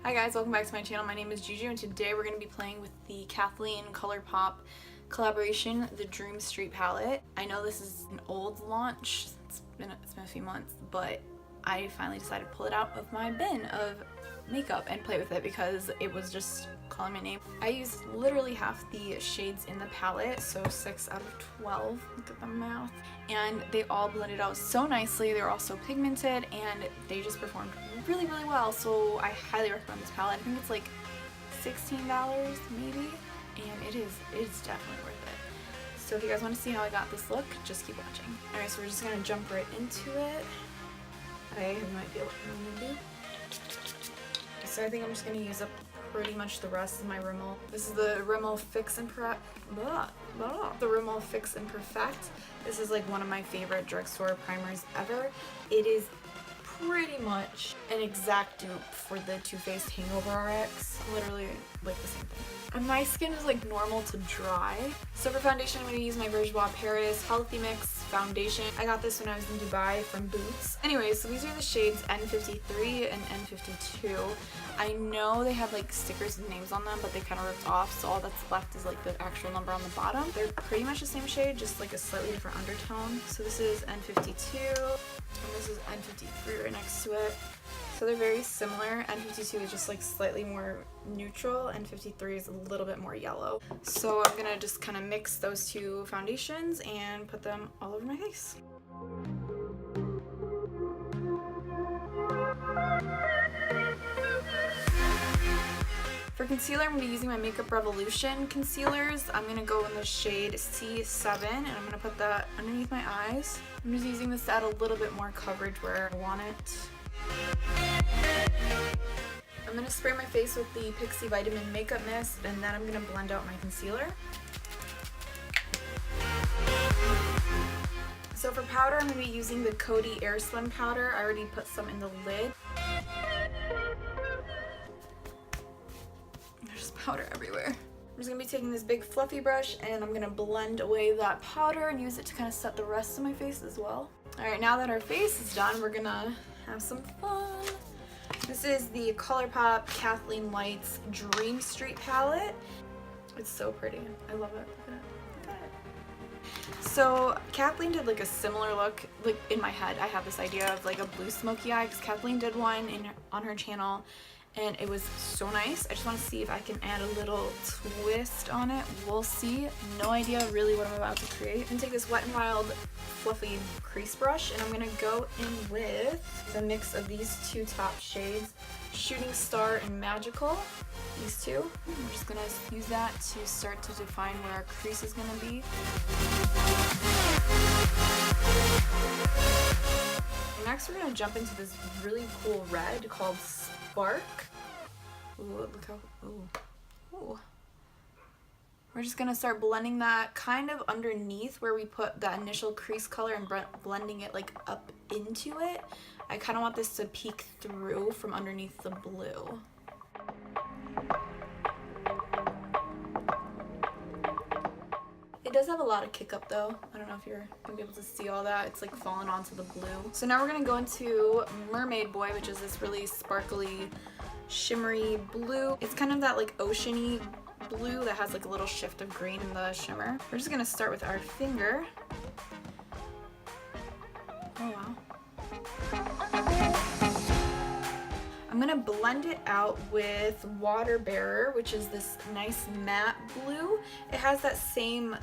Hi guys, welcome back to my channel. My name is Juju and today we're going to be playing with the Kathleen ColourPop collaboration, the Dream Street palette. I know this is an old launch, it's been a few months, but I finally decided to pull it out of my bin of makeup and play with it because it was just calling my name. I used literally half the shades in the palette, so 6 out of 12, look at the math, and they all blended out so nicely. They're all so pigmented and they just performed really well, so I highly recommend this palette. I think it's like $16 maybe, and it's definitely worth it. So if you guys want to see how I got this look, just keep watching. Alright, so we're just going to jump right into it. I have no idea what I'm going to do. So I think I'm just going to use up pretty much the rest of my Rimmel. This is the Rimmel Fix&Perfect. The Rimmel Fix&Perfect. This is like one of my favorite drugstore primers ever. It is pretty much an exact dupe for the Too Faced Hangover RX. Literally like the same thing. And my skin is like normal to dry. So for foundation, I'm going to use my Bourjois Healthy Mix foundation. I got this when I was in Dubai from Boots. Anyways, so these are the shades N53 and N52. I know they have like stickers and names on them, but they kind of ripped off, so all that's left is like the actual number on the bottom. They're pretty much the same shade, just like a slightly different undertone. So this is N52, and this is N53 right next to it. So they're very similar. N52 is just like slightly more neutral, and N53 is a little bit more yellow. So I'm gonna just kind of mix those two foundations and put them all over my face. For concealer, I'm going to be using my Makeup Revolution concealers. I'm going to go in the shade C7, and I'm going to put that underneath my eyes. I'm just using this to add a little bit more coverage where I want it. I'm going to spray my face with the Pixie Vitamin Makeup Mist, and then I'm going to blend out my concealer. So for powder, I'm going to be using the Coty Airspun powder. I already put some in the lid. Powder everywhere. I'm just going to be taking this big fluffy brush and I'm going to blend away that powder and use it to kind of set the rest of my face as well. Alright, now that our face is done, we're going to have some fun. This is the ColourPop Kathleen Lights Dream Street palette. It's so pretty. I love it. Look at it. So Kathleen did like a similar look, like in my head I have this idea of like a blue smoky eye because Kathleen did one on her channel. And it was so nice. I just want to see if I can add a little twist on it. We'll see. No idea really what I'm about to create. I'm going to take this Wet n Wild fluffy crease brush and I'm going to go in with the mix of these two top shades, Shooting Star and Magical. These two. We're just going to use that to start to define where our crease is going to be. And next we're going to jump into this really cool red called Spark. Ooh, look how, ooh. We're just gonna start blending that kind of underneath where we put the initial crease color and blending it like up into it. I kind of want this to peek through from underneath the blue. It does have a lot of kick up though. I don't know if you're gonna be able to see all that. It's like falling onto the blue. So now we're gonna go into Mermaid Boy, which is this really sparkly, shimmery blue. It's kind of that like oceany blue that has like a little shift of green in the shimmer. We're just gonna start with our finger. Oh wow. I'm gonna blend it out with Water Bearer, which is this nice matte blue. It has that same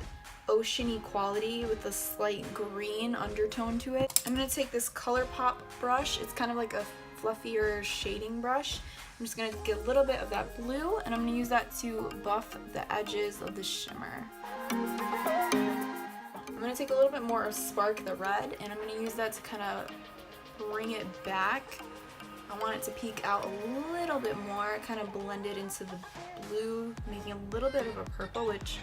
oceany quality with a slight green undertone to it. I'm gonna take this ColourPop brush. It's kind of like a fluffier shading brush. I'm just gonna get a little bit of that blue and I'm gonna use that to buff the edges of the shimmer. I'm gonna take a little bit more of Spark, the red, and I'm gonna use that to kind of bring it back. I want it to peek out a little bit more, kind of blend it into the blue, making a little bit of a purple, which,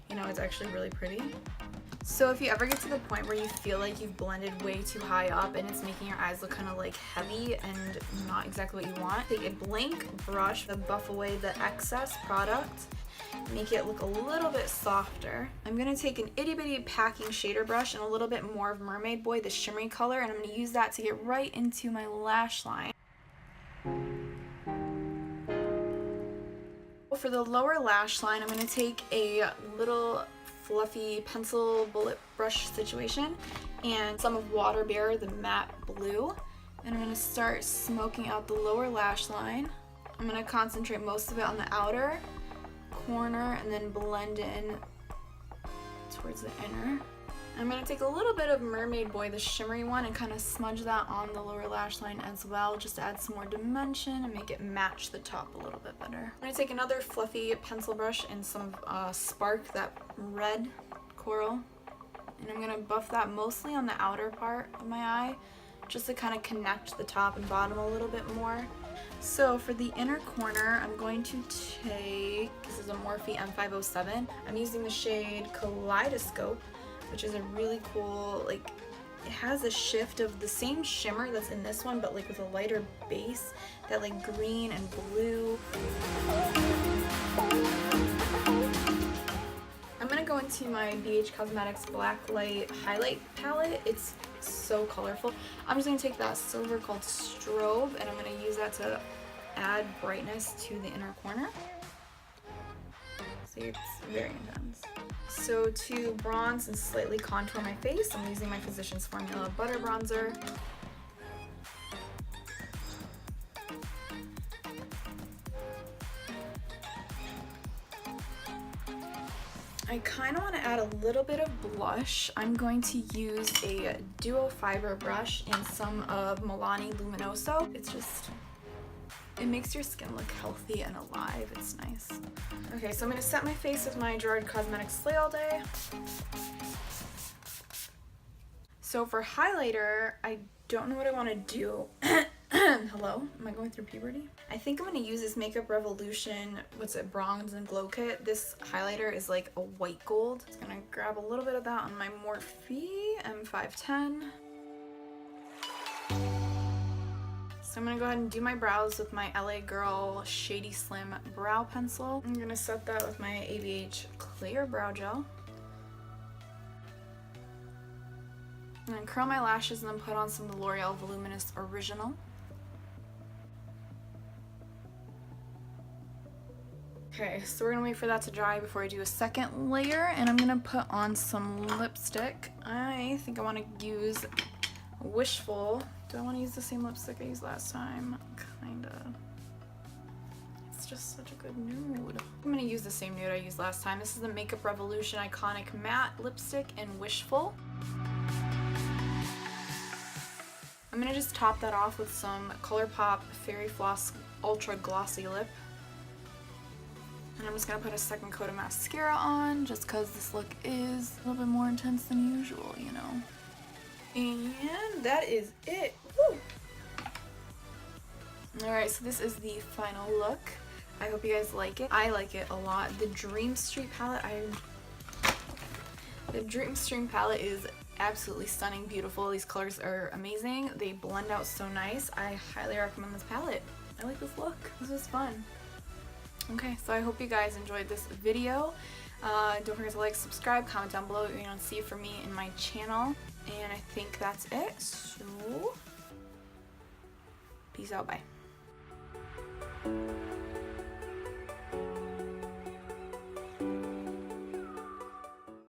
you know, is actually really pretty. So if you ever get to the point where you feel like you've blended way too high up and it's making your eyes look kind of like heavy and not exactly what you want, take a blank brush to buff away the excess product, make it look a little bit softer. I'm going to take an itty bitty packing shader brush and a little bit more of Mermaid Boy, the shimmery color, and I'm going to use that to get right into my lash line. For the lower lash line, I'm going to take a little fluffy pencil bullet brush situation and some of Water Bear, the matte blue. And I'm going to start smoking out the lower lash line. I'm going to concentrate most of it on the outer corner and then blend in towards the inner. I'm going to take a little bit of Mermaid Boy, the shimmery one, and kind of smudge that on the lower lash line as well, just to add some more dimension and make it match the top a little bit better. I'm going to take another fluffy pencil brush and some Spark, that red coral, and I'm going to buff that mostly on the outer part of my eye, just to kind of connect the top and bottom a little bit more. So for the inner corner, I'm going to take, this is a Morphe M507. I'm using the shade Kaleidoscope, which is a really cool, like, it has a shift of the same shimmer that's in this one, but like with a lighter base, that like green and blue. I'm gonna go into my ABH Cosmetics Blacklight highlight palette. It's so colorful. I'm just gonna take that silver called Strobe, and I'm gonna use that to add brightness to the inner corner. See, it's very intense. So to bronze and slightly contour my face, I'm using my Physicians Formula Butter Bronzer. I kind of want to add a little bit of blush. I'm going to use a duo fiber brush and some of Milani Luminoso. It's just, it makes your skin look healthy and alive. It's nice. Okay, so I'm going to set my face with my Gerard Cosmetics Slay All Day. So for highlighter, I don't know what I want to do. Hello? Am I going through puberty? I think I'm going to use this Makeup Revolution, Bronze and Glow kit. This highlighter is like a white gold. I'm going to grab a little bit of that on my Morphe M510. So I'm going to go ahead and do my brows with my LA Girl Shady Slim Brow Pencil. I'm going to set that with my ABH Clear Brow Gel. And then curl my lashes and then put on some of the L'Oreal Voluminous Original. Okay, so we're gonna wait for that to dry before I do a second layer, and I'm gonna put on some lipstick. I think I want to use Wishful. Do I want to use the same lipstick I used last time? Kinda. It's just such a good nude. I'm gonna use the same nude I used last time. This is the Makeup Revolution Iconic Matte Lipstick in Wishful. I'm gonna just top that off with some ColourPop Fairy Floss Ultra Glossy Lip. And I'm just going to put a second coat of mascara on, just because this look is a little bit more intense than usual, you know. And that is it. Woo! Alright, so this is the final look. I hope you guys like it. I like it a lot. The Dream Street palette, the Dream Street palette is absolutely stunning, beautiful. These colors are amazing. They blend out so nice. I highly recommend this palette. I like this look. This was fun. Okay, so I hope you guys enjoyed this video. Don't forget to like, subscribe, comment down below what you want to see from me in my channel. And I think that's it. So, peace out, bye.